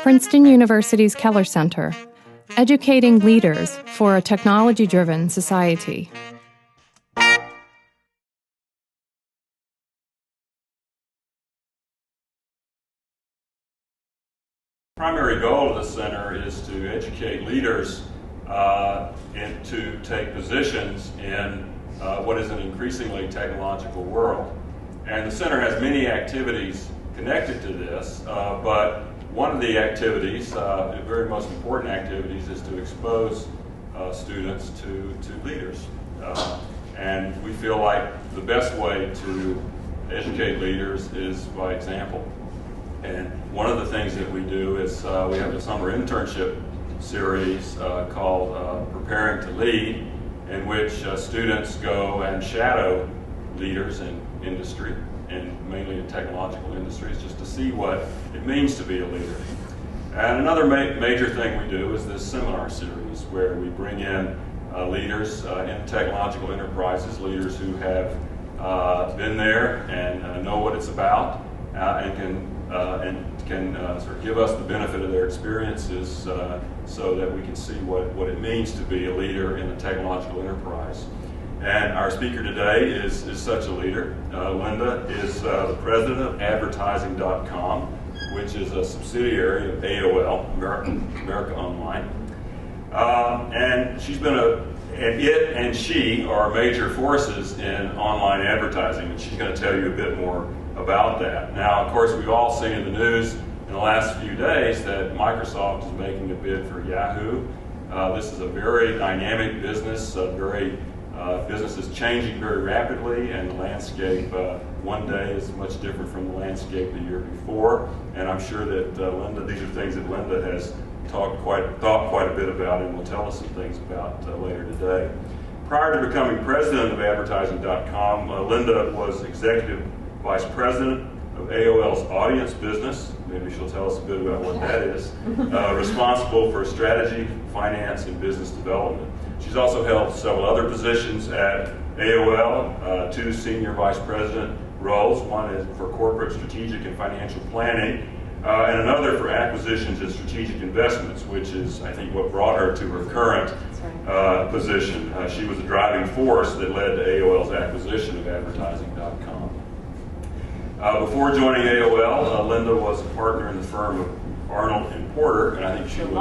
Princeton University's Keller Center, educating leaders for a technology-driven society. The primary goal of the center is to educate leaders and to take positions in what is an increasingly technological world. And the center has many activities connected to this, but one of the activities, the very most important activities, is to expose students to leaders. And we feel like the best way to educate leaders is by example. And one of the things that we do is we have a summer internship series called Preparing to Lead, in which students go and shadow leaders in industry, and mainly in technological industries, just to see what it means to be a leader. And another major thing we do is this seminar series, where we bring in leaders in technological enterprises, leaders who have been there and know what it's about, and can sort of give us the benefit of their experiences so that we can see what it means to be a leader in a technological enterprise. And our speaker today is such a leader. Lynda is the president of Advertising.com, which is a subsidiary of AOL, America Online. And she's been it and she are major forces in online advertising, and she's going to tell you a bit more about that. Now, of course, we've all seen in the news in the last few days that Microsoft is making a bid for Yahoo. This is a very dynamic business, business is changing very rapidly, and the landscape one day is much different from the landscape the year before. And I'm sure that Lynda, these are things that Lynda has thought quite a bit about and will tell us some things about later today. Prior to becoming president of Advertising.com, Lynda was executive vice president of AOL's audience business. Maybe she'll tell us a bit about what that is. Responsible for strategy, finance, and business development. She's also held several other positions at AOL, 2 senior vice president roles. One is for corporate strategic and financial planning, and another for acquisitions and strategic investments, which is, I think, what brought her to her current position. She was the driving force that led to AOL's acquisition of Advertising.com. Before joining AOL, Lynda was a partner in the firm of Arnold Porter, and I think she was a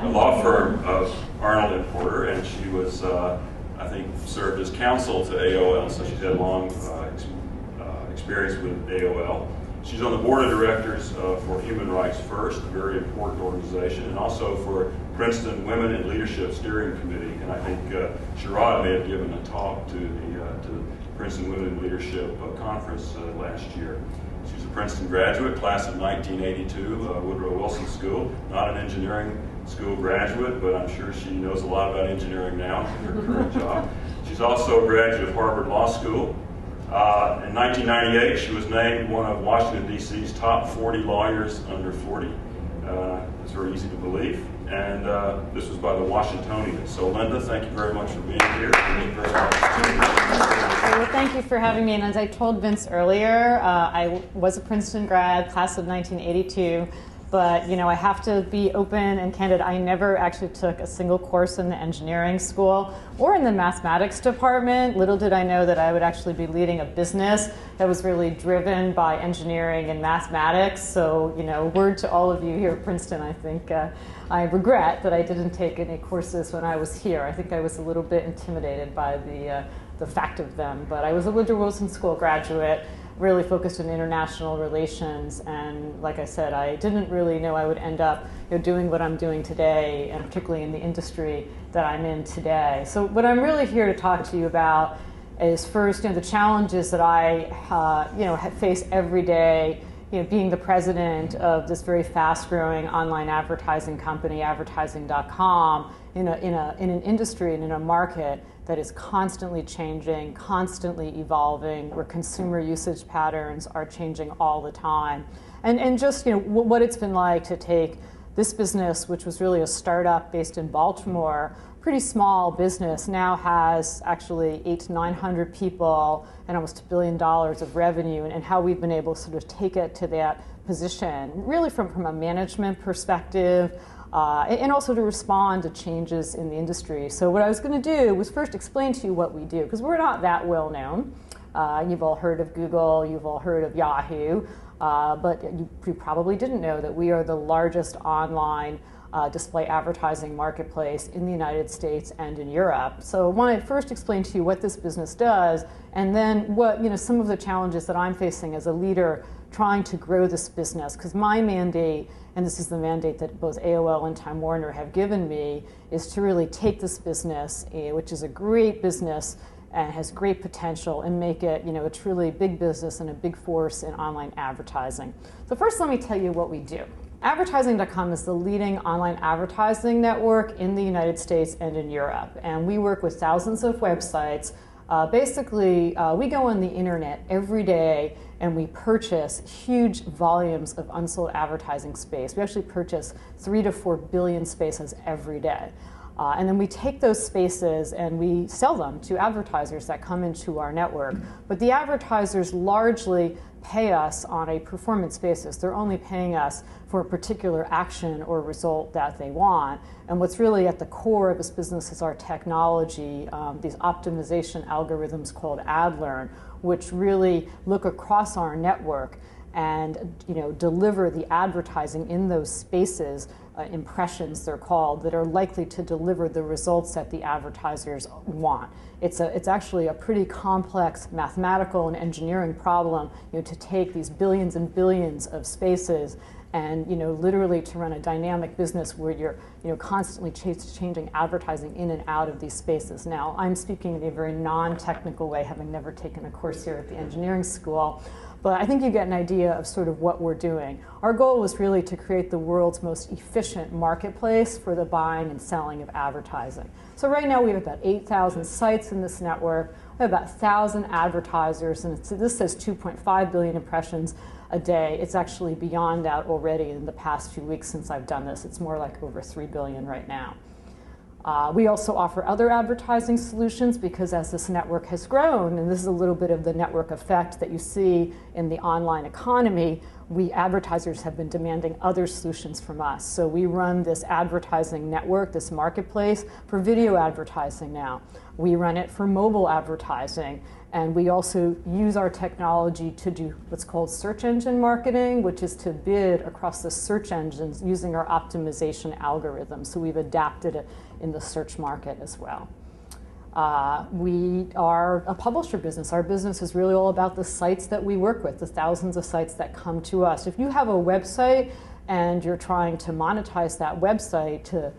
law firm of Arnold and Porter, and she was, I think, served as counsel to AOL, so she's had long experience with AOL. She's on the board of directors for Human Rights First, a very important organization, and also for Princeton Women in Leadership Steering Committee. And I think Sherrod may have given a talk to the Princeton Women in Leadership Conference last year. She's a Princeton graduate, class of 1982, Woodrow Wilson School. Not an engineering school graduate, but I'm sure she knows a lot about engineering now in her current job. She's also a graduate of Harvard Law School. In 1998, she was named one of Washington, D.C.'s top 40 lawyers under 40. It's very easy to believe. And this was by the Washingtonian. So, Lynda, thank you very much for being here. Well, thank you for having me. And as I told Vince earlier, I was a Princeton grad, class of 1982. But, you know, I have to be open and candid. I never actually took a single course in the engineering school or in the mathematics department. Little did I know that I would actually be leading a business that was really driven by engineering and mathematics. So, you know, word to all of you here at Princeton, I think I regret that I didn't take any courses when I was here. I think I was a little bit intimidated by the fact of them. But I was a Woodrow Wilson School graduate, really focused on international relations, and like I said, I didn't really know I would end up doing what I'm doing today, and particularly in the industry that I'm in today. So what I'm really here to talk to you about is first, the challenges that I face every day, being the president of this very fast-growing online advertising company, Advertising.com, in an industry and in a market that is constantly changing, constantly evolving, where consumer usage patterns are changing all the time. And just what it's been like to take this business, which was really a startup based in Baltimore, pretty small business now has actually 800 to 900 people and almost $1 billion of revenue, and how we've been able to sort of take it to that position, really from a management perspective, and also to respond to changes in the industry. So what I was going to do was first explain to you what we do, because we're not that well known. You've all heard of Google, you've all heard of Yahoo, but you probably didn't know that we are the largest online display advertising marketplace in the United States and in Europe. So I want to first explain to you what this business does, and then what, some of the challenges that I'm facing as a leader trying to grow this business, because my mandate, and this is the mandate that both AOL and Time Warner have given me, is to really take this business, which is a great business and has great potential, and make it a truly big business and a big force in online advertising. So first, let me tell you what we do. Advertising.com is the leading online advertising network in the United States and in Europe, and we work with thousands of websites. Basically, we go on the internet every day and we purchase huge volumes of unsold advertising space. We actually purchase 3 to 4 billion spaces every day. And then we take those spaces and we sell them to advertisers that come into our network. But the advertisers largely pay us on a performance basis. They're only paying us for a particular action or result that they want. And what's really at the core of this business is our technology, these optimization algorithms called AdLearn, which really look across our network and deliver the advertising in those spaces, impressions they're called, that are likely to deliver the results that the advertisers want. It's actually a pretty complex mathematical and engineering problem, to take these billions and billions of spaces and literally to run a dynamic business where you're constantly changing advertising in and out of these spaces. Now, I'm speaking in a very non-technical way, having never taken a course here at the engineering school, but I think you get an idea of sort of what we're doing. Our goal was really to create the world's most efficient marketplace for the buying and selling of advertising. So right now we have about 8,000 sites in this network. We have about 1,000 advertisers, and this says 2.5 billion impressions a day. It's actually beyond that already in the past few weeks since I've done this. It's more like over 3 billion right now. We also offer other advertising solutions, because as this network has grown, and this is a little bit of the network effect that you see in the online economy, advertisers have been demanding other solutions from us. So we run this advertising network, this marketplace, for video advertising now. We run it for mobile advertising. And we also use our technology to do what's called search engine marketing, which is to bid across the search engines using our optimization algorithms. So we've adapted it in the search market as well. We are a publisher business. Our business is really all about the sites that we work with, the thousands of sites that come to us. If you have a website and you're trying to monetize that website to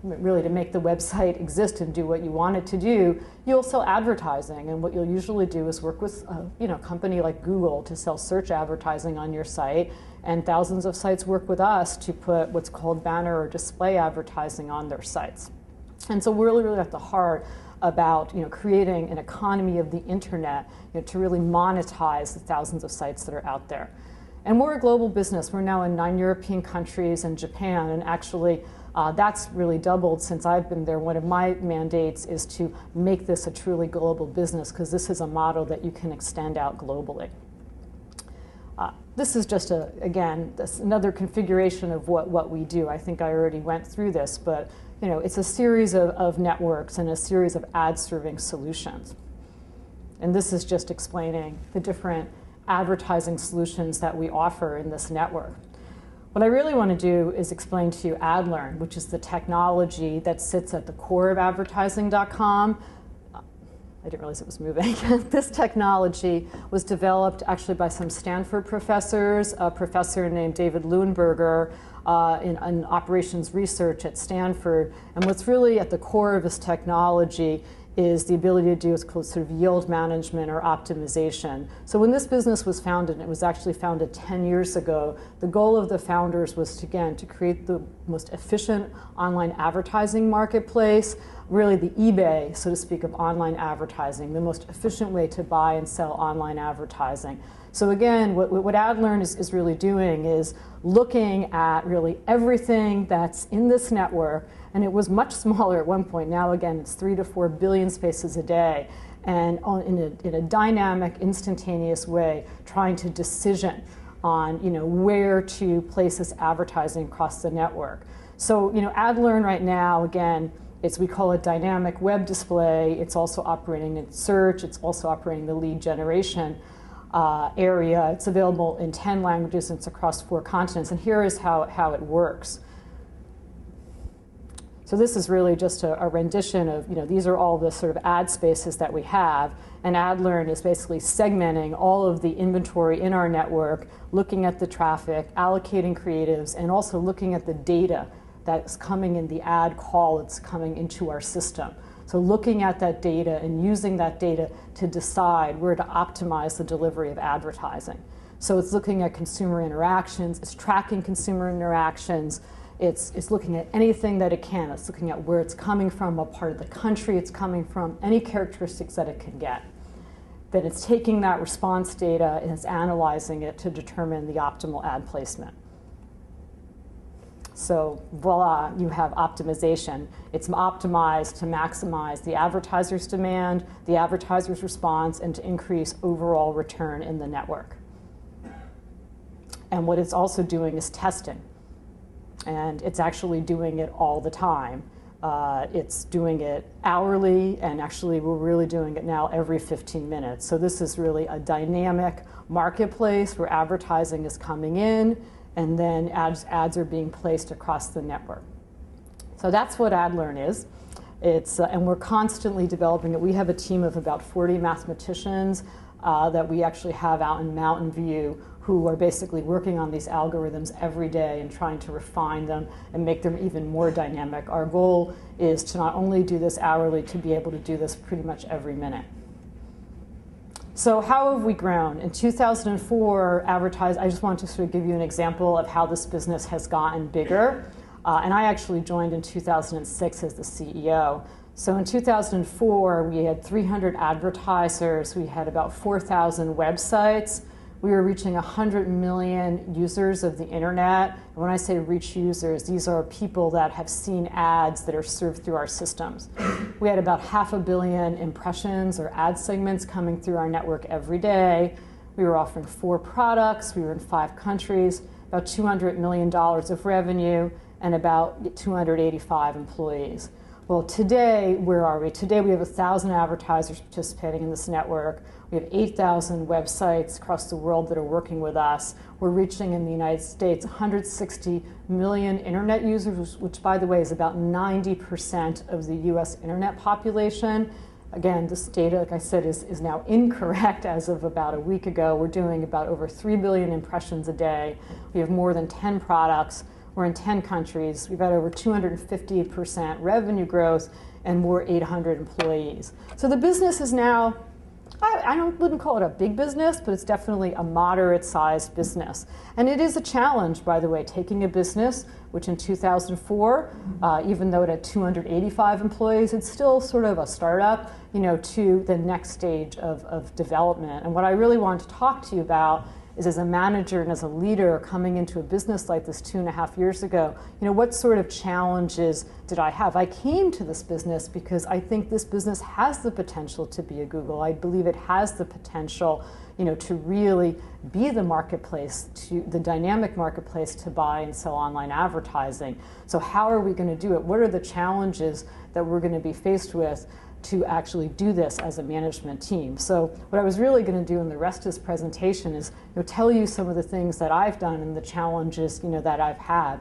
really to make the website exist and do what you want it to do, you'll sell advertising. And what you'll usually do is work with a company like Google to sell search advertising on your site. And thousands of sites work with us to put what's called banner or display advertising on their sites. And so we're really at the heart about creating an economy of the internet to really monetize the thousands of sites that are out there. And we're a global business. We're now in 9 European countries and Japan, and actually that's really doubled since I've been there. One of my mandates is to make this a truly global business, because this is a model that you can extend out globally. This is just, again, another configuration of what we do. I think I already went through this, but it's a series of networks and a series of ad-serving solutions. And this is just explaining the different advertising solutions that we offer in this network. What I really want to do is explain to you AdLearn, which is the technology that sits at the core of advertising.com. I didn't realize it was moving. This technology was developed actually by some Stanford professors, a professor named David Leuenberger in operations research at Stanford. And what's really at the core of this technology is the ability to do what's called sort of yield management or optimization. So when this business was founded, and it was actually founded 10 years ago, the goal of the founders was to create the most efficient online advertising marketplace, really the eBay, so to speak, of online advertising, the most efficient way to buy and sell online advertising. So again, what AdLearn is really doing is looking at really everything that's in this network And it was much smaller at one point. Now, again, it's 3 to 4 billion spaces a day. And in a dynamic, instantaneous way, trying to decision on where to place this advertising across the network. So AdLearn right now, again, we call it dynamic web display. It's also operating in search. It's also operating the lead generation area. It's available in 10 languages. And it's across 4 continents. And here is how it works. So this is really just a rendition of, these are all the sort of ad spaces that we have. And AdLearn is basically segmenting all of the inventory in our network, looking at the traffic, allocating creatives, and also looking at the data that's coming in the ad call that's coming into our system. So looking at that data and using that data to decide where to optimize the delivery of advertising. So it's looking at consumer interactions, it's tracking consumer interactions, it's looking at anything that it can. It's looking at where it's coming from, what part of the country it's coming from, any characteristics that it can get. Then it's taking that response data and it's analyzing it to determine the optimal ad placement. So voila, you have optimization. It's optimized to maximize the advertiser's demand, the advertiser's response, and to increase overall return in the network. And what it's also doing is testing. And it's actually doing it all the time. It's doing it hourly, and actually we're really doing it now every 15 minutes. So this is really a dynamic marketplace where advertising is coming in, and then ads are being placed across the network. So that's what AdLearn is. And we're constantly developing it. We have a team of about 40 mathematicians that we actually have out in Mountain View who are basically working on these algorithms every day and trying to refine them and make them even more dynamic. Our goal is to not only do this hourly, to be able to do this pretty much every minute. So how have we grown? In 2004, I just wanted to sort of give you an example of how this business has gotten bigger. And I actually joined in 2006 as the CEO. So in 2004, we had 300 advertisers. We had about 4,000 websites. We were reaching 100 million users of the internet. And when I say reach users, these are people that have seen ads that are served through our systems. We had about 500 million impressions or ad segments coming through our network every day. We were offering 4 products. We were in 5 countries, about $200 million of revenue, and about 285 employees. Well, today, where are we? Today we have 1,000 advertisers participating in this network. We have 8,000 websites across the world that are working with us. We're reaching in the United States 160 million internet users, which by the way is about 90% of the US internet population. Again, this data, like I said, is now incorrect as of about a week ago. We're doing about over 3 billion impressions a day. We have more than 10 products. We're in 10 countries. We've got over 250% revenue growth and more 800 employees. So the business is now, I wouldn't call it a big business, but it's definitely a moderate-sized business. And it is a challenge, by the way, taking a business, which in 2004, even though it had 285 employees, it's still sort of a startup, to the next stage of development. And what I really want to talk to you about is, as a manager and as a leader coming into a business like this 2.5 years ago, what sort of challenges did I have? I came to this business because I think this business has the potential to be a Google. I believe it has the potential, to really be the marketplace, the dynamic marketplace to buy and sell online advertising. So how are we going to do it? What are the challenges that we're going to be faced with to actually do this as a management team? So what I was really going to do in the rest of this presentation is tell you some of the things that I've done and the challenges that I've had.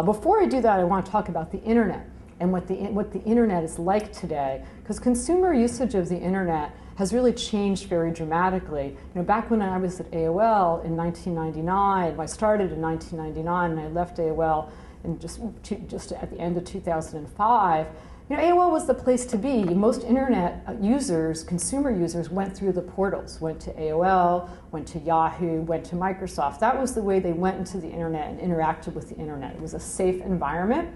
Before I do that, I want to talk about the internet and what the internet is like today, because consumer usage of the internet has really changed very dramatically. Back when I was at AOL in 1999, I started in 1999 and I left AOL in just at the end of 2005. AOL was the place to be. Most internet users, consumer users, went through the portals, went to AOL, went to Yahoo, went to Microsoft. That was the way they went into the internet and interacted with the internet. It was a safe environment,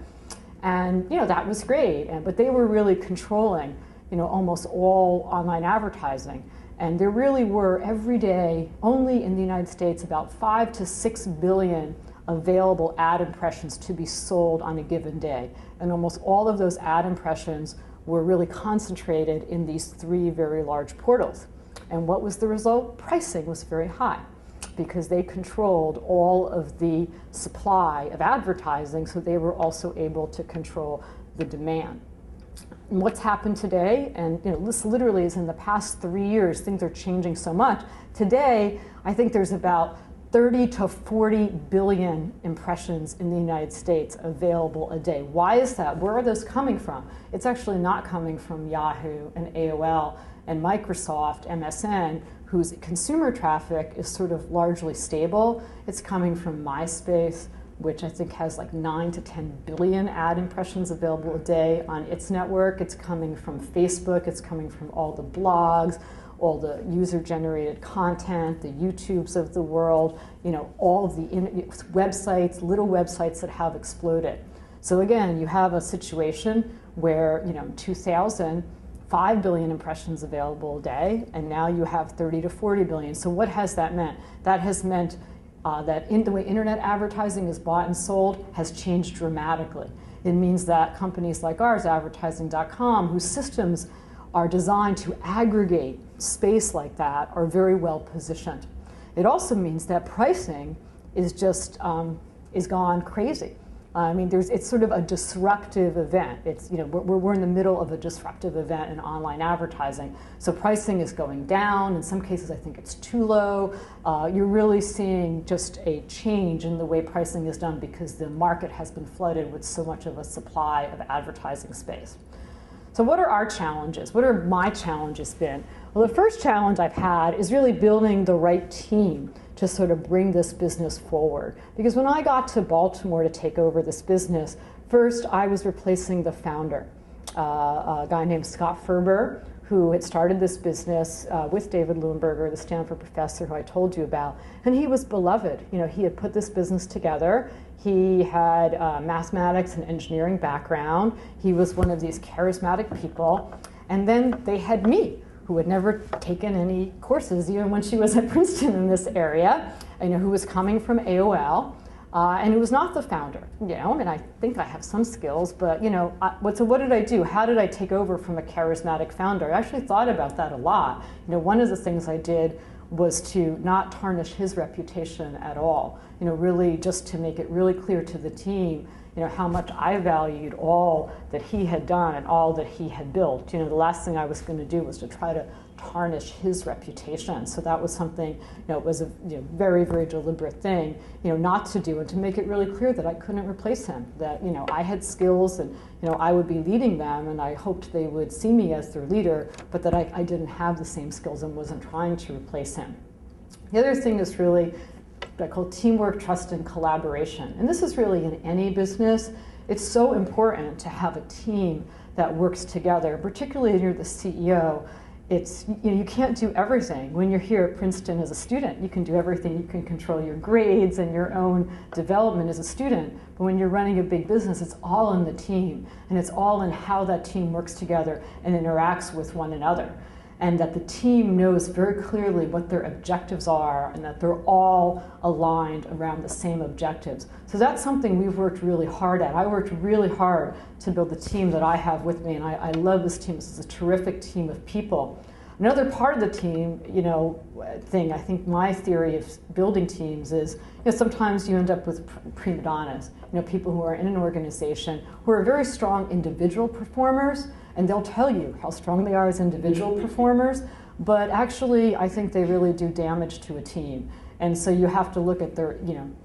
and that was great. But they were really controlling, almost all online advertising. And there really were every day, only in the United States, about 5 to 6 billion available ad impressions to be sold on a given day. And almost all of those ad impressions were really concentrated in these 3 very large portals. And what was the result? Pricing was very high because they controlled all of the supply of advertising, so they were also able to control the demand. And what's happened today, and this literally is in the past 3 years, things are changing so much. Today, I think there's about 30 to 40 billion impressions in the United States available a day. Why is that? Where are those coming from? It's actually not coming from Yahoo and AOL and Microsoft, MSN, whose consumer traffic is sort of largely stable. It's coming from MySpace, which I think has like 9 to 10 billion ad impressions available a day on its network. It's coming from Facebook. It's coming from all the blogs, all the user-generated content, the YouTubes of the world, all of the websites, little websites that have exploded. So again, you have a situation where, in 2000, 5 billion impressions available a day, and now you have 30 to 40 billion. So what has that meant? That has meant that the way internet advertising is bought and sold has changed dramatically. It means that companies like ours, advertising.com, whose systems are designed to aggregate space like that, are very well positioned. It also means that pricing is just is gone crazy. It's sort of a disruptive event. It's we're in the middle of a disruptive event in online advertising. So pricing is going down. In some cases, I think it's too low. You're really seeing just a change in the way pricing is done because the market has been flooded with so much of a supply of advertising space. So what are our challenges? What are my challenges been? Well, the first challenge I've had is really building the right team to sort of bring this business forward. Because when I got to Baltimore to take over this business, first I was replacing the founder, a guy named Scott Ferber, who had started this business with David Leuenberger, the Stanford professor who I told you about. And he was beloved. He had put this business together. He had a mathematics and engineering background. He was one of these charismatic people. And then they had me, who had never taken any courses, even when she was at Princeton in this area, who was coming from AOL, and who was not the founder. I think I have some skills, but so what did I do? How did I take over from a charismatic founder? I actually thought about that a lot. One of the things I did was to not tarnish his reputation at all. Really just to make it really clear to the team, how much I valued all that he had done and all that he had built. The last thing I was going to do was to try to tarnish his reputation. So that was something, it was a very, very deliberate thing, not to do, and to make it really clear that I couldn't replace him, that, I had skills and, I would be leading them, and I hoped they would see me as their leader, but that I didn't have the same skills and wasn't trying to replace him. The other thing is really what I call teamwork, trust, and collaboration. And this is really in any business. It's so important to have a team that works together, particularly if you're the CEO. It's, you can't do everything. When you're here at Princeton as a student, you can do everything. You can control your grades and your own development as a student. But when you're running a big business, it's all in the team. And it's all in how that team works together and interacts with one another. And that the team knows very clearly what their objectives are and that they're all aligned around the same objectives. So that's something we've worked really hard at. I worked really hard to build the team that I have with me, and I love this team. This is a terrific team of people. Another part of the team, thing, I think my theory of building teams is, sometimes you end up with prima donnas, people who are in an organization who are very strong individual performers, and they'll tell you how strong they are as individual performers, but actually I think they really do damage to a team. And so you have to look at their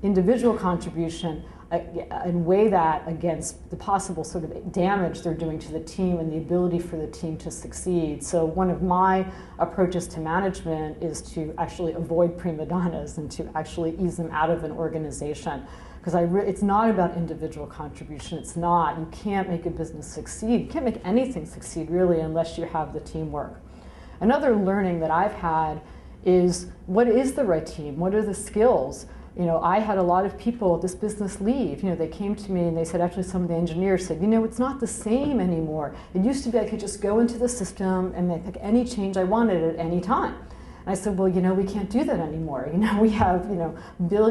individual contribution and weigh that against the possible sort of damage they're doing to the team and the ability for the team to succeed. So one of my approaches to management is to actually avoid prima donnas and to actually ease them out of an organization. Because it's not about individual contribution. It's not. You can't make a business succeed. You can't make anything succeed, really, unless you have the teamwork. Another learning that I've had is, what is the right team? What are the skills? I had a lot of people at this business leave. They came to me and they said, actually some of the engineers said, it's not the same anymore. It used to be I could just go into the system and make any change I wanted at any time. And I said, well, we can't do that anymore. We have,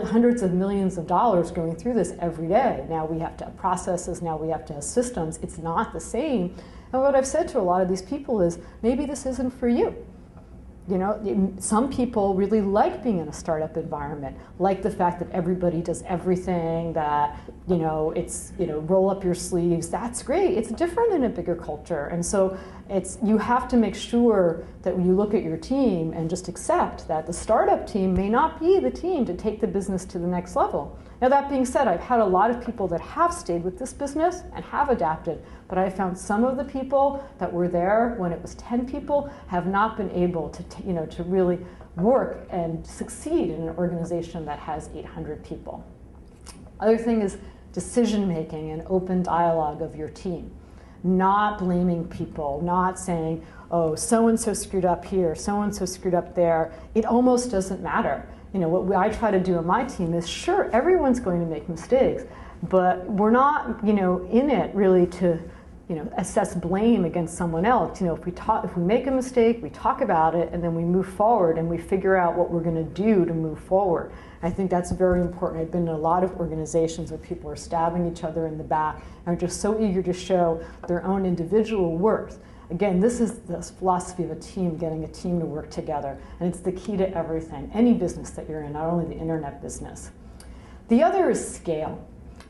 hundreds of millions of dollars going through this every day. Now we have to have processes, now we have to have systems. It's not the same. And what I've said to a lot of these people is, maybe this isn't for you. Some people really like being in a startup environment, like the fact that everybody does everything, that, it's, roll up your sleeves. That's great. It's different in a bigger culture. And so you have to make sure that when you look at your team and just accept that the startup team may not be the team to take the business to the next level. Now, that being said, I've had a lot of people that have stayed with this business and have adapted, but I found some of the people that were there when it was 10 people have not been able to, to really work and succeed in an organization that has 800 people. Other thing is decision making and open dialogue of your team. Not blaming people, not saying, oh, so-and-so screwed up here, so-and-so screwed up there. It almost doesn't matter. What I try to do in my team is, sure, everyone's going to make mistakes, but we're not, in it really to, assess blame against someone else. If we make a mistake, we talk about it, and then we move forward and we figure out what we're going to do to move forward. I think that's very important. I've been in a lot of organizations where people are stabbing each other in the back and are just so eager to show their own individual worth. Again, this is the philosophy of a team, getting a team to work together, and it's the key to everything, any business that you're in, not only the internet business. The other is scale.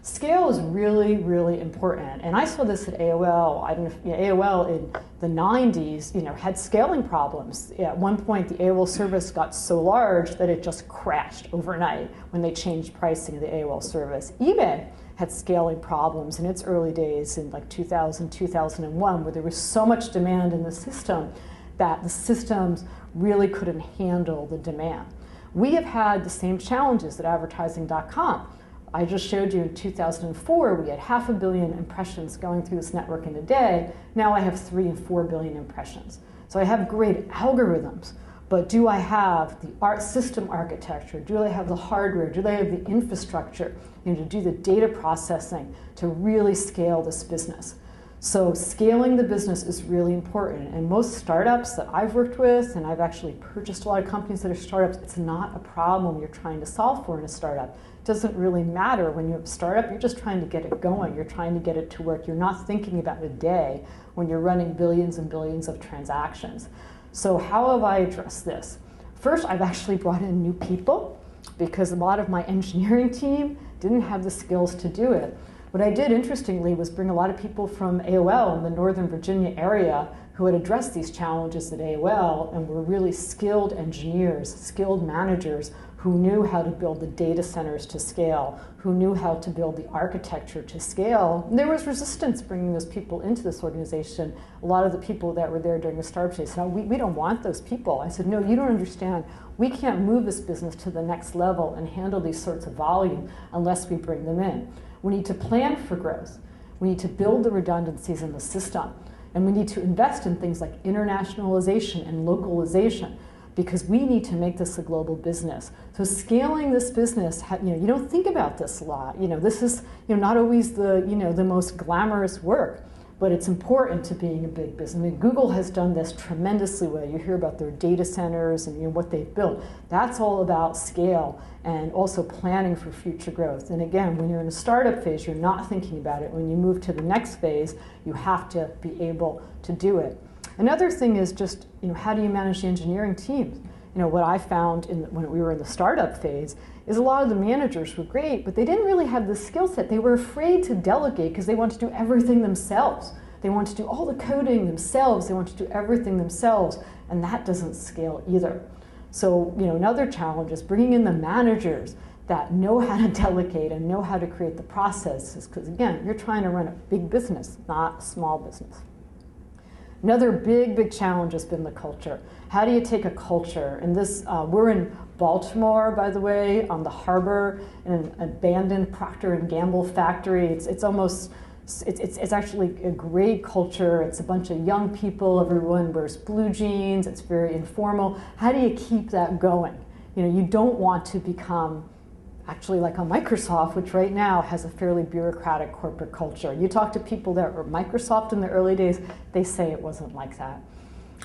Scale is really, really important, and I saw this at AOL. AOL in the 90s, had scaling problems. At one point, the AOL service got so large that it just crashed overnight when they changed pricing of the AOL service. eBay had scaling problems in its early days in like 2000, 2001, where there was so much demand in the system that the systems really couldn't handle the demand. We have had the same challenges at advertising.com. I just showed you in 2004, we had 500 million impressions going through this network in a day. Now I have 3 and 4 billion impressions. So I have great algorithms, but do I have the system architecture? Do I have the hardware? Do they have the infrastructure to do the data processing to really scale this business? So scaling the business is really important. And most startups that I've worked with, and I've actually purchased a lot of companies that are startups, it's not a problem you're trying to solve for in a startup. It doesn't really matter when you have a startup, you're just trying to get it going. You're trying to get it to work. You're not thinking about a day when you're running billions and billions of transactions. So how have I addressed this? First, I've actually brought in new people because a lot of my engineering team didn't have the skills to do it. What I did, interestingly, was bring a lot of people from AOL in the Northern Virginia area who had addressed these challenges at AOL and were really skilled engineers, skilled managers who knew how to build the data centers to scale, who knew how to build the architecture to scale. And there was resistance bringing those people into this organization. A lot of the people that were there during the startup days said, no, we don't want those people. I said, no, you don't understand. We can't move this business to the next level and handle these sorts of volume unless we bring them in. We need to plan for growth. We need to build the redundancies in the system. And we need to invest in things like internationalization and localization, because we need to make this a global business. So scaling this business, you don't think about this a lot. This is not always the most glamorous work, but it's important to being a big business. I mean, Google has done this tremendously well. You hear about their data centers and what they've built. That's all about scale and also planning for future growth. And again, when you're in a startup phase, you're not thinking about it. When you move to the next phase, you have to be able to do it. Another thing is just, how do you manage the engineering teams? What I found when we were in the startup phase is a lot of the managers were great, but they didn't really have the skill set. They were afraid to delegate because they want to do everything themselves. They want to do all the coding themselves. They want to do everything themselves, and that doesn't scale either. So, another challenge is bringing in the managers that know how to delegate and know how to create the processes, because again, you're trying to run a big business, not a small business. Another big challenge has been the culture. How do you take a culture? And this, we're in Baltimore, by the way, on the harbor, in an abandoned Procter & Gamble factory. It's actually a great culture. It's a bunch of young people. Everyone wears blue jeans. It's very informal. How do you keep that going? You don't want to become actually like a Microsoft, which right now has a fairly bureaucratic corporate culture. You talk to people that were Microsoft in the early days, they say it wasn't like that.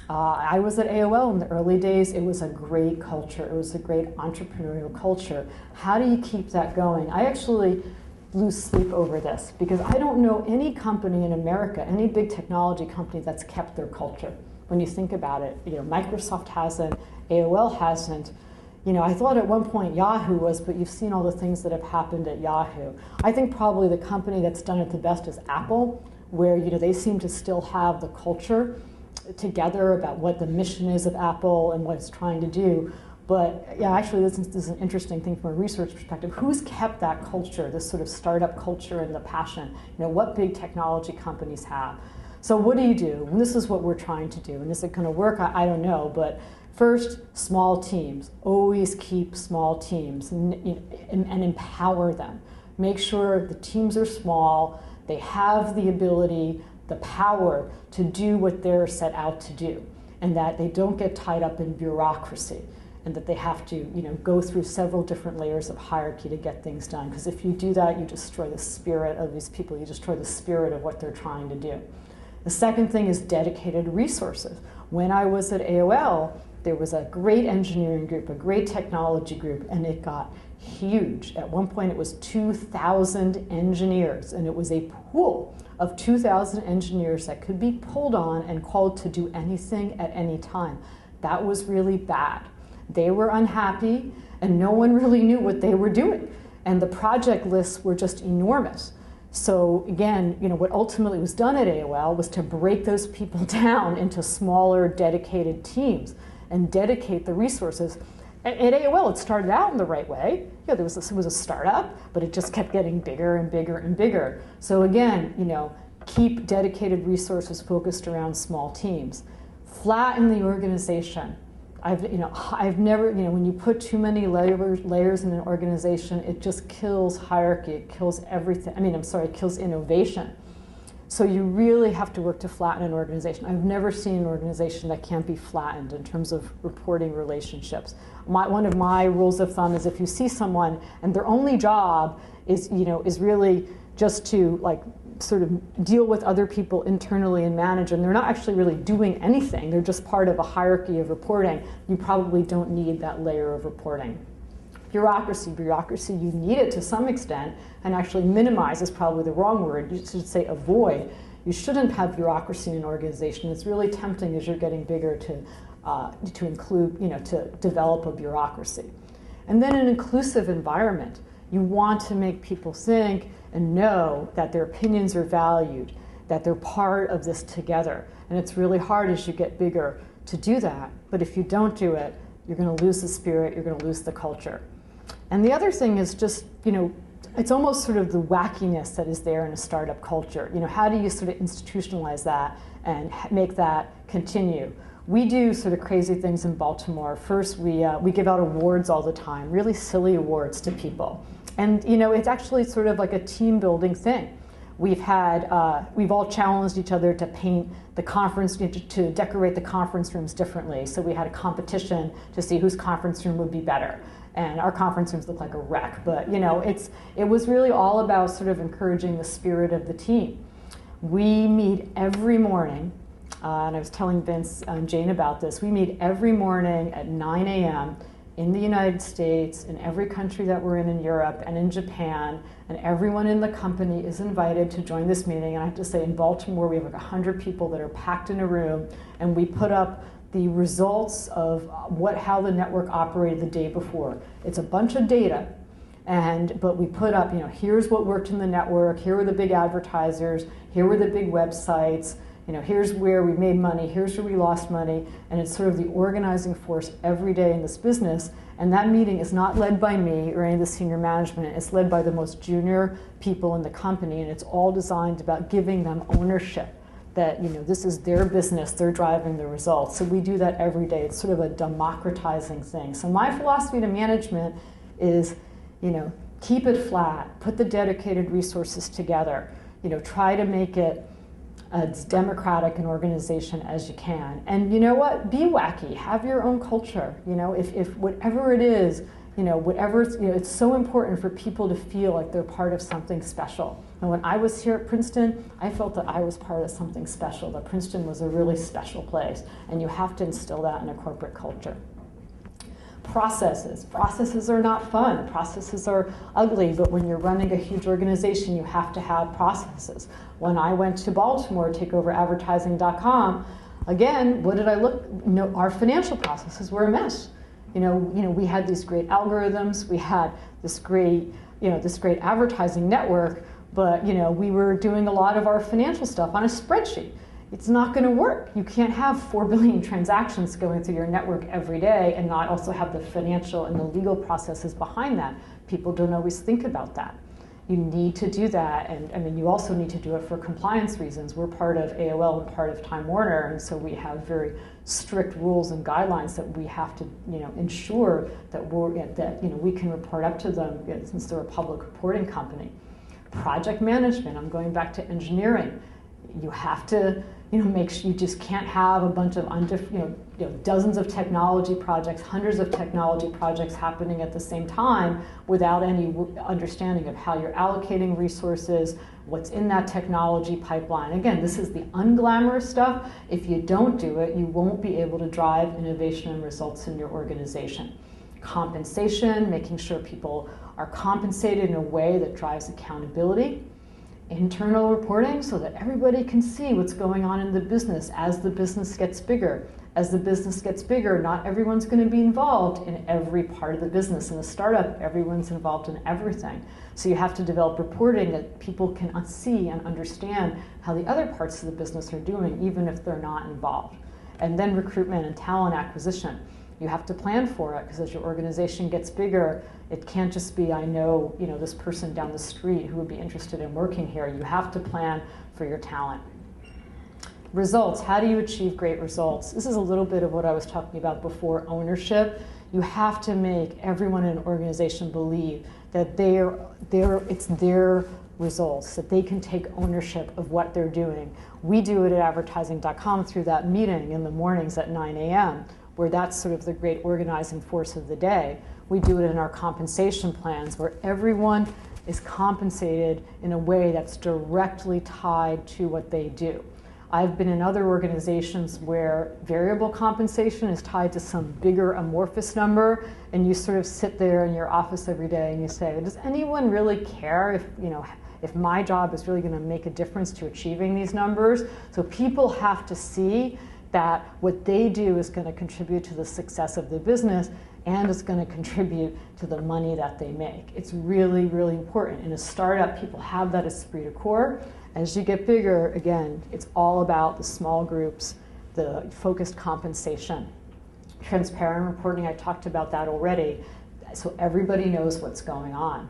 I was at AOL in the early days. It was a great culture. It was a great entrepreneurial culture. How do you keep that going? I actually lose sleep over this because I don't know any company in America, any big technology company that's kept their culture. When you think about it, Microsoft hasn't, AOL hasn't. I thought at one point Yahoo was, but you've seen all the things that have happened at Yahoo. I think probably the company that's done it the best is Apple, where they seem to still have the culture together about what the mission is of Apple and what it's trying to do. But yeah, actually this is an interesting thing from a research perspective. Who's kept that culture, this sort of startup culture and the passion? What big technology companies have? So what do you do? And this is what we're trying to do. And is it going to work? I don't know. But first, small teams. Always keep small teams and empower them. Make sure the teams are small. They have the ability, the power to do what they're set out to do, and that they don't get tied up in bureaucracy, and that they have to go through several different layers of hierarchy to get things done. Because if you do that, you destroy the spirit of these people. You destroy the spirit of what they're trying to do. The second thing is dedicated resources. When I was at AOL, there was a great engineering group, a great technology group, and it got huge. At one point, it was 2,000 engineers, and it was a pool of 2,000 engineers that could be pulled on and called to do anything at any time. That was really bad. They were unhappy, and no one really knew what they were doing. And the project lists were just enormous. So again, what ultimately was done at AOL was to break those people down into smaller, dedicated teams and dedicate the resources. At AOL, it started out in the right way. It was a startup, but it just kept getting bigger and bigger and bigger. So again, keep dedicated resources focused around small teams. Flatten the organization. I've never, when you put too many layers in an organization, it just kills hierarchy. It kills everything. It kills innovation. So you really have to work to flatten an organization. I've never seen an organization that can't be flattened in terms of reporting relationships. One of my rules of thumb is if you see someone and their only job is really just to sort of deal with other people internally and manage, and they're not actually really doing anything, they're just part of a hierarchy of reporting, you probably don't need that layer of reporting. Bureaucracy, you need it to some extent, and actually minimize is probably the wrong word. You should say avoid. You shouldn't have bureaucracy in an organization. It's really tempting as you're getting bigger to include, to develop a bureaucracy. And then an inclusive environment. You want to make people think and know that their opinions are valued, that they're part of this together. And it's really hard as you get bigger to do that. But if you don't do it, you're going to lose the spirit, you're going to lose the culture. And the other thing is just, it's almost sort of the wackiness that is there in a startup culture. How do you sort of institutionalize that and make that continue? We do sort of crazy things in Baltimore. First, we give out awards all the time, really silly awards to people. And it's actually sort of like a team building thing. We've all challenged each other to paint the conference, to decorate the conference rooms differently. So we had a competition to see whose conference room would be better. And our conference rooms look like a wreck, but it was really all about sort of encouraging the spirit of the team. We meet every morning, and I was telling Vince and Jane about this. We meet every morning at 9 a.m. in the United States, in every country that we're in Europe, and in Japan, and everyone in the company is invited to join this meeting. And I have to say, in Baltimore, we have like 100 people that are packed in a room, and we put up the results of how the network operated the day before. It's a bunch of data, but we put up, here's what worked in the network, here were the big advertisers, here were the big websites, here's where we made money, here's where we lost money, and it's sort of the organizing force every day in this business. And that meeting is not led by me or any of the senior management, it's led by the most junior people in the company, and it's all designed about giving them ownership. That this is their business, they're driving the results. So we do that every day. It's sort of a democratizing thing. So my philosophy to management is, keep it flat, put the dedicated resources together, try to make it as democratic an organization as you can. And you know what? Be wacky. Have your own culture. If whatever it is, whatever, it's so important for people to feel like they're part of something special. And when I was here at Princeton, I felt that I was part of something special, that Princeton was a really special place, and you have to instill that in a corporate culture. Processes. Processes are not fun. Processes are ugly, but when you're running a huge organization, you have to have processes. When I went to Baltimore to take over advertising.com, again, what did I look? Our financial processes were a mess. We had these great algorithms, we had this great advertising network, but we were doing a lot of our financial stuff on a spreadsheet. It's not going to work. You can't have 4 billion transactions going through your network every day and not also have the financial and the legal processes behind that. People don't always think about that. You need to do that, and you also need to do it for compliance reasons. We're part of AOL and part of Time Warner, and so we have very strict rules and guidelines that we have to ensure that we can report up to them since they're a public reporting company. Project management. I'm going back to engineering. You have to make sure you just can't have a bunch of dozens of technology projects, hundreds of technology projects happening at the same time without any understanding of how you're allocating resources, what's in that technology pipeline. Again, this is the unglamorous stuff. If you don't do it, you won't be able to drive innovation and results in your organization. Compensation, making sure people are compensated in a way that drives accountability. Internal reporting so that everybody can see what's going on in the business as the business gets bigger. As the business gets bigger, not everyone's going to be involved in every part of the business. In a startup, everyone's involved in everything. So you have to develop reporting that people can see and understand how the other parts of the business are doing, even if they're not involved. And then recruitment and talent acquisition. You have to plan for it, because as your organization gets bigger, it can't just be, I know this person down the street who would be interested in working here. You have to plan for your talent. Results. How do you achieve great results? This is a little bit of what I was talking about before, ownership. You have to make everyone in an organization believe that it's their results, that they can take ownership of what they're doing. We do it at advertising.com through that meeting in the mornings at 9 a.m., where that's sort of the great organizing force of the day. We do it in our compensation plans, where everyone is compensated in a way that's directly tied to what they do. I've been in other organizations where variable compensation is tied to some bigger amorphous number, and you sort of sit there in your office every day and you say, does anyone really care if my job is really going to make a difference to achieving these numbers? So people have to see that what they do is going to contribute to the success of the business, and it's going to contribute to the money that they make. It's really, really important. In a startup, people have that esprit de corps. As you get bigger, again, it's all about the small groups, the focused compensation. Transparent reporting, I talked about that already, so everybody knows what's going on.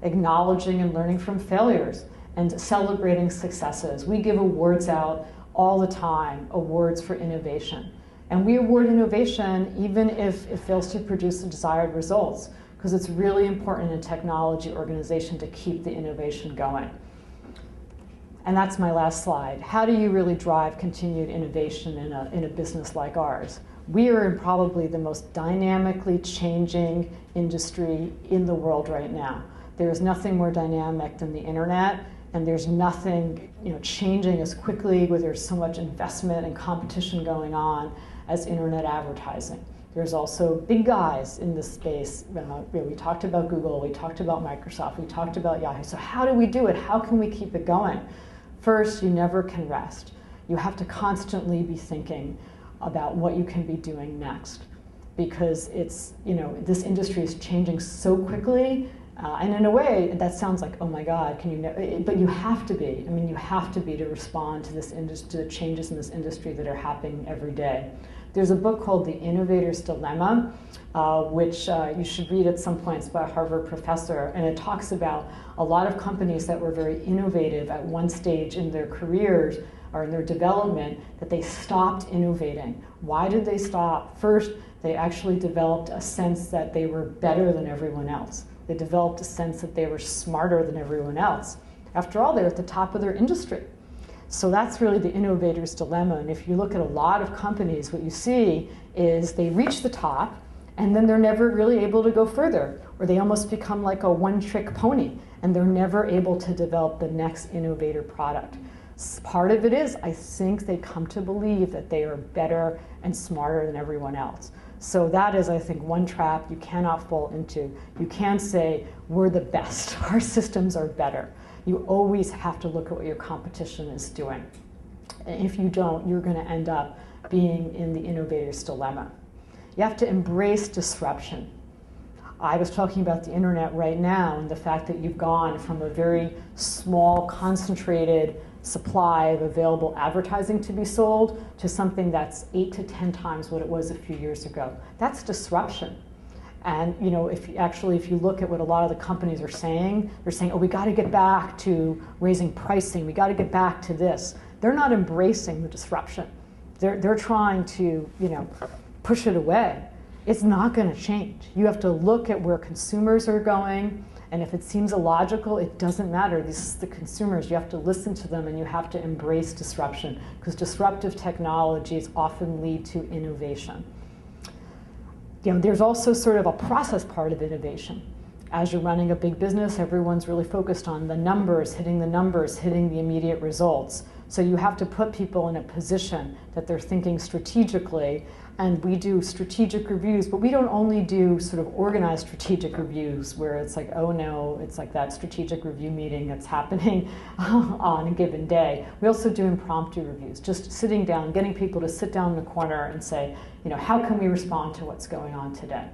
Acknowledging and learning from failures and celebrating successes. We give awards out all the time, awards for innovation. And we award innovation even if it fails to produce the desired results, because it's really important in a technology organization to keep the innovation going. And that's my last slide. How do you really drive continued innovation in a business like ours? We are in probably the most dynamically changing industry in the world right now. There is nothing more dynamic than the internet, and there's nothing changing as quickly, where there's so much investment and competition going on, as internet advertising. There's also big guys in this space. We talked about Google, we talked about Microsoft, we talked about Yahoo. So how do we do it? How can we keep it going? First, you never can rest. You have to constantly be thinking about what you can be doing next, because it's, this industry is changing so quickly. And in a way, that sounds like, oh my God, can you know? But you have to be. I mean, you have to be to respond to to the changes in this industry that are happening every day. There's a book called The Innovator's Dilemma, which you should read at some point. It's by a Harvard professor, and it talks about a lot of companies that were very innovative at one stage in their careers or in their development, that they stopped innovating. Why did they stop? First, they actually developed a sense that they were better than everyone else. They developed a sense that they were smarter than everyone else. After all, they're at the top of their industry. So that's really the innovator's dilemma. And if you look at a lot of companies, what you see is they reach the top, And then they're never really able to go further, or they almost become like a one-trick pony, and they're never able to develop the next innovator product. Part of it is, I think they come to believe that they are better and smarter than everyone else. So that is, I think, one trap you cannot fall into. You can't say, we're the best, our systems are better. You always have to look at what your competition is doing. And if you don't, you're going to end up being in the innovator's dilemma. You have to embrace disruption. I was talking about the internet right now and the fact that you've gone from a very small, concentrated supply of available advertising to be sold to something that's 8 to 10 times what it was a few years ago. That's disruption. And you know, if you look at what a lot of the companies are saying, they're saying, oh, we got to get back to raising pricing. We got to get back to this. They're not embracing the disruption. They're trying to, you know, push it away. It's not going to change. You have to look at where consumers are going, and if it seems illogical, it doesn't matter. These are the consumers. You have to listen to them, and you have to embrace disruption, because disruptive technologies often lead to innovation. You know, there's also sort of a process part of innovation. As you're running a big business, everyone's really focused on the numbers, hitting the immediate results. So you have to put people in a position that they're thinking strategically, and we do strategic reviews, but we don't only do sort of organized strategic reviews where it's like, oh no, it's like that strategic review meeting that's happening on a given day. We also do impromptu reviews, just sitting down, getting people to sit down in a corner and say, you know, how can we respond to what's going on today?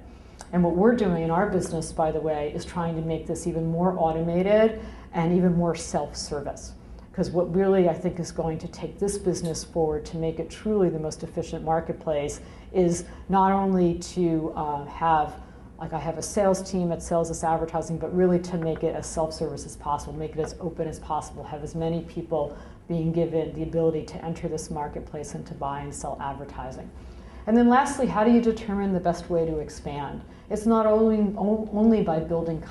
And what we're doing in our business, by the way, is trying to make this even more automated and even more self-service. Because what really I think is going to take this business forward to make it truly the most efficient marketplace is not only to have, like I have a sales team that sells this advertising, but really to make it as self-service as possible, make it as open as possible, have as many people being given the ability to enter this marketplace and to buy and sell advertising. And then lastly, how do you determine the best way to expand? It's not only by building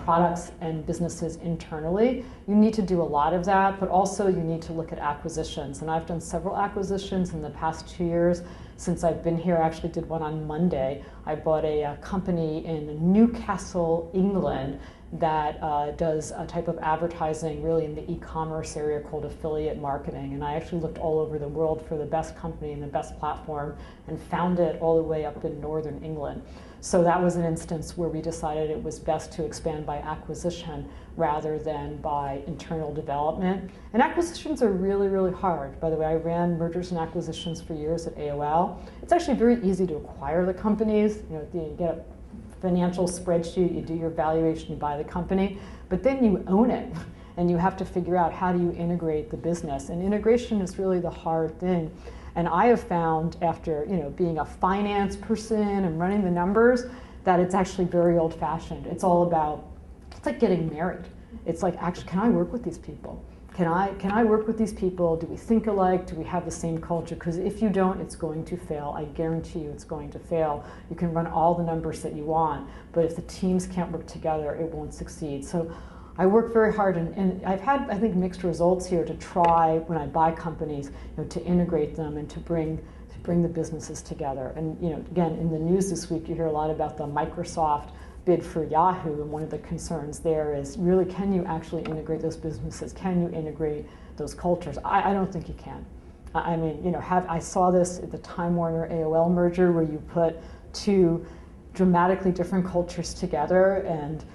products and businesses internally. You need to do a lot of that, but also you need to look at acquisitions. And I've done several acquisitions in the past 2 years. Since I've been here, I actually did one on Monday. I bought a company in Newcastle, England, that does a type of advertising really in the e-commerce area called affiliate marketing. And I actually looked all over the world for the best company and the best platform and found it all the way up in northern England. So that was an instance where we decided it was best to expand by acquisition rather than by internal development. And acquisitions are really, really hard. By the way, I ran mergers and acquisitions for years at AOL. It's actually very easy to acquire the companies. You know, you get a financial spreadsheet, you do your valuation, you buy the company, but then you own it. And you have to figure out how do you integrate the business. And integration is really the hard thing. And I have found after, you know, being a finance person and running the numbers that it's actually very old-fashioned. It's all about, it's like getting married. It's like, actually, can I work with these people? Can I work with these people? Do we think alike? Do we have the same culture? Because if you don't, it's going to fail. I guarantee you it's going to fail. You can run all the numbers that you want, but if the teams can't work together, it won't succeed. So I work very hard, and I've had, I think, mixed results here to try, when I buy companies, you know, to integrate them and to bring the businesses together. And you know, again, in the news this week, you hear a lot about the Microsoft bid for Yahoo, and one of the concerns there is really, can you actually integrate those businesses? Can you integrate those cultures? I don't think you can. I mean, you know, I saw this at the Time Warner AOL merger where you put two dramatically different cultures together, and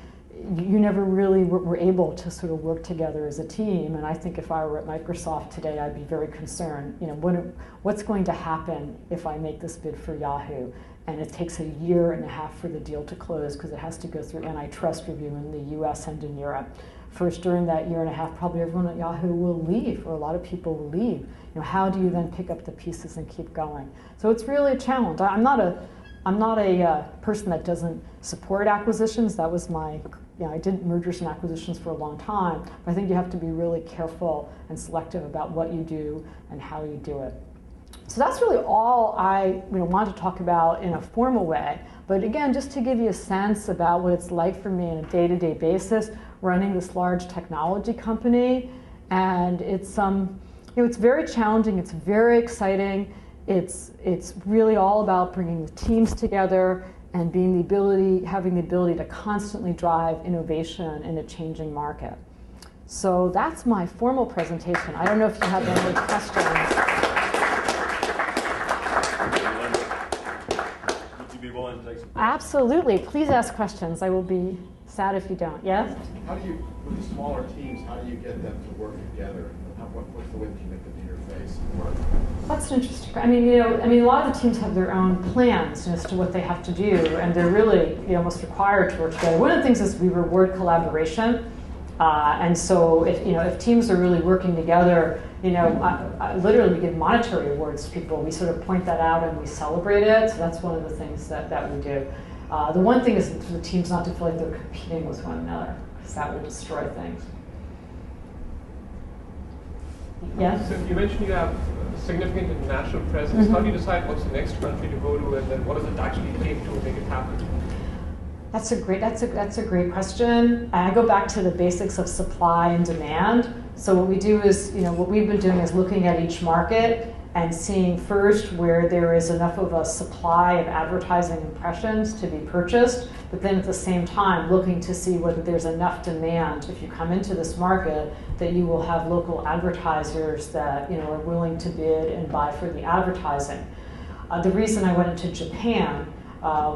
you never really were able to sort of work together as a team. And I think if I were at Microsoft today, I'd be very concerned. You know, what's going to happen if I make this bid for Yahoo? And it takes a year and a half for the deal to close because it has to go through antitrust review in the US and in Europe. First, during that year and a half, probably everyone at Yahoo will leave, or a lot of people will leave. You know, how do you then pick up the pieces and keep going? So it's really a challenge. I'm not a person that doesn't support acquisitions. That was my, you know, I did mergers and acquisitions for a long time. But I think you have to be really careful and selective about what you do and how you do it. So that's really all I want to talk about in a formal way. But again, just to give you a sense about what it's like for me on a day-to-day basis, running this large technology company, and it's it's very challenging. It's very exciting. It's really all about bringing the teams together and having the ability to constantly drive innovation in a changing market. So that's my formal presentation. I don't know if you have any questions. Would you be willing to take some questions? Absolutely. Please ask questions. I will be sad if you don't. Yes? How do you, with the smaller teams, how do you get them to work together? What's the way that you make them interface and work? That's interesting. I mean, a lot of the teams have their own plans as to what they have to do, and they're really almost required to work together. One of the things is we reward collaboration, and so if teams are really working together, literally we give monetary awards to people. We sort of point that out and we celebrate it. So that's one of the things that we do. The one thing is for the teams not to feel like they're competing with one another, because that will destroy things. Yes? So you mentioned you have significant international presence. How do you decide what's the next country to go to, and then what does it actually take to make it happen? That's a great question. I go back to the basics of supply and demand. So what we do is, what we've been doing is looking at each market and seeing first where there is enough of a supply of advertising impressions to be purchased, but then at the same time looking to see whether there's enough demand if you come into this market that you will have local advertisers that are willing to bid and buy for the advertising. The reason I went into Japan,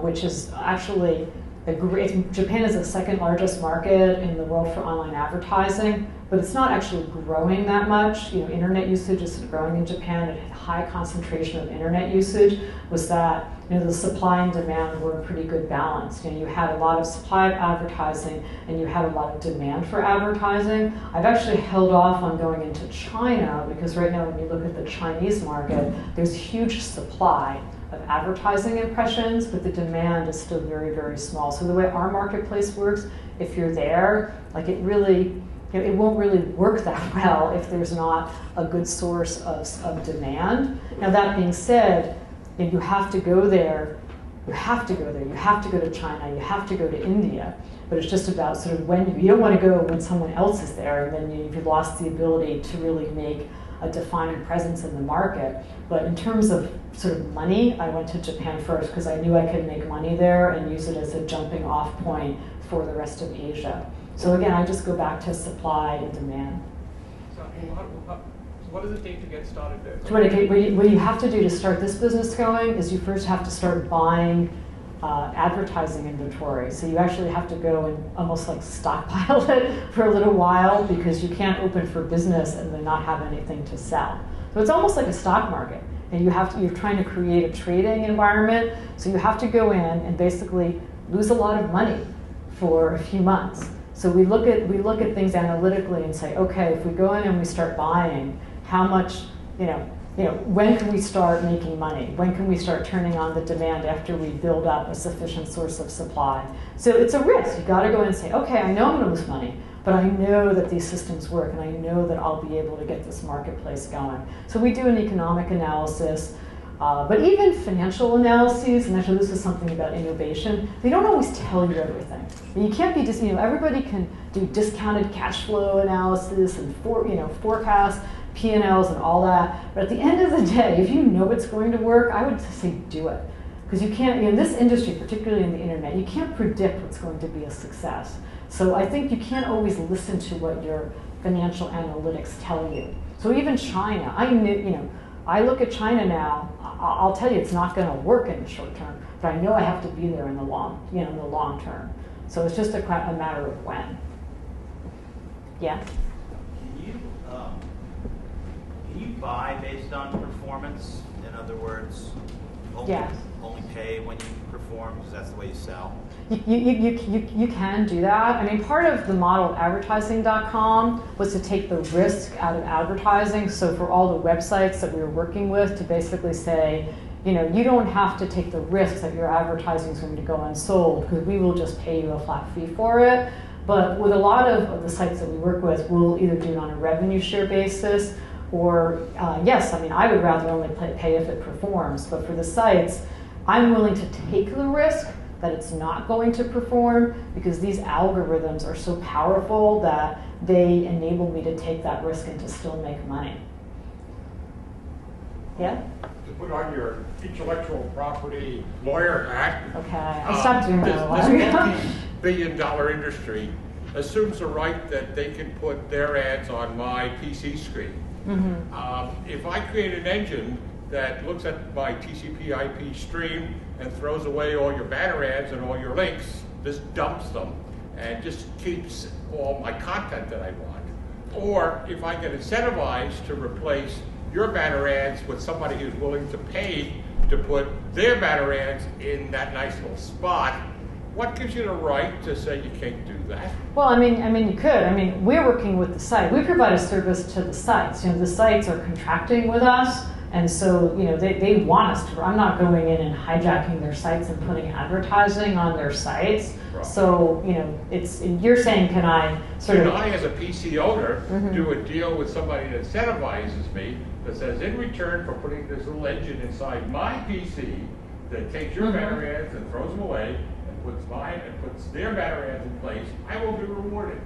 which is actually Japan is the second largest market in the world for online advertising, but it's not actually growing that much. Internet usage is growing in Japan. It had a high concentration of internet usage. Was that the supply and demand were in pretty good balance. You had a lot of supply of advertising and you had a lot of demand for advertising. I've actually held off on going into China because right now when you look at the Chinese market, there's huge supply of advertising impressions, but the demand is still very, very small. So the way our marketplace works, if you're there, it really, it won't really work that well if there's not a good source of demand. Now that being said, you have to go there, you have to go to China, you have to go to India, but it's just about sort of when, you don't want to go when someone else is there, and then you've lost the ability to really make a defining presence in the market. But in terms of sort of money, I went to Japan first because I knew I could make money there and use it as a jumping off point for the rest of Asia. So again, I just go back to supply and demand. So what does it take to get started there? So what you have to do to start this business going is you first have to start buying advertising inventory. So you actually have to go and almost like stockpile it for a little while because you can't open for business and then not have anything to sell. So it's almost like a stock market, and you're trying to create a trading environment. So you have to go in and basically lose a lot of money for a few months. So we look at things analytically and say, okay, if we go in and we start buying, how much, when can we start making money? When can we start turning on the demand after we build up a sufficient source of supply? So it's a risk. You've got to go in and say, okay, I know I'm going to lose money, but I know that these systems work, and I know that I'll be able to get this marketplace going. So we do an economic analysis, but even financial analyses, and actually this is something about innovation, they don't always tell you everything. You can't be just, everybody can do discounted cash flow analysis and forecast, P&Ls and all that, but at the end of the day, if you know it's going to work, I would say do it. Because you can't, in this industry, particularly in the internet, you can't predict what's going to be a success. So I think you can't always listen to what your financial analytics tell you. So even China, I look at China now, I'll tell you it's not going to work in the short term, but I know I have to be there in the long term. So it's just a matter of when. Yeah? Can you buy based on performance? In other words, only pay when you perform because that's the way you sell? You can do that. I mean, part of the model of advertising.com was to take the risk out of advertising. So for all the websites that we were working with, to basically say, you don't have to take the risk that your advertising is going to go unsold because we will just pay you a flat fee for it. But with a lot of the sites that we work with, we'll either do it on a revenue share basis or, yes, I mean, I would rather only pay if it performs. But for the sites, I'm willing to take the risk that it's not going to perform because these algorithms are so powerful that they enable me to take that risk and to still make money. Yeah? to put on your intellectual property lawyer hat. Okay, I stopped doing that a while This ago. multi-billion-dollar industry assumes the right that they can put their ads on my PC screen. If I create an engine that looks at my TCP/IP stream and throws away all your banner ads and all your links, just dumps them and just keeps all my content that I want. Or if I get incentivized to replace your banner ads with somebody who's willing to pay to put their banner ads in that nice little spot, what gives you the right to say you can't do that? Well, I mean, you could. I mean, we're working with the site. We provide a service to the sites. You know, the sites are contracting with us, and so you know they want us to. I'm not going in and hijacking their sites and putting advertising on their sites. Right. So you know, you're saying, can I sort Can of? I, as a PC owner, do a deal with somebody that incentivizes me that says, in return for putting this little engine inside my PC that takes your banner ads and throws them away, puts mine and puts their banner ads in place, I will be rewarded.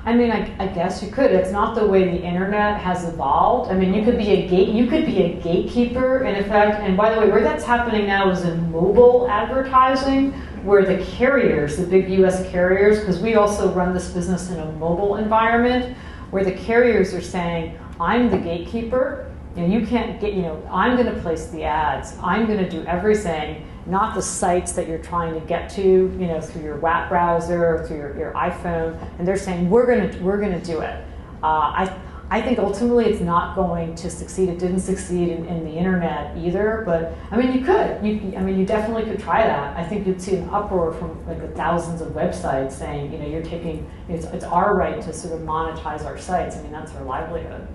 I mean, I guess you could. It's not the way the internet has evolved. I mean, you could be a gatekeeper in effect. And by the way, where that's happening now is in mobile advertising, where the carriers, the big U.S. carriers, because we also run this business in a mobile environment, where the carriers are saying, I'm the gatekeeper. You know, you can't get. You know, I'm going to place the ads. I'm going to do everything. Not the sites that you're trying to get to, you know, through your web browser or through your iPhone, and they're saying we're gonna do it. I think ultimately it's not going to succeed. It didn't succeed in the internet either, but I mean you could. I mean you definitely could try that. I think you'd see an uproar from like the thousands of websites saying, you know, you're taking it's our right to sort of monetize our sites. I mean that's our livelihood.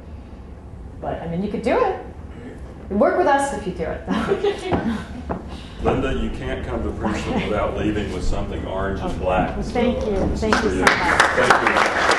But I mean you could do it. Work with us if you do it. Lynda, you can't come to Princeton without leaving with something orange and black. Thank you. This is Thank you for so much. Thank you.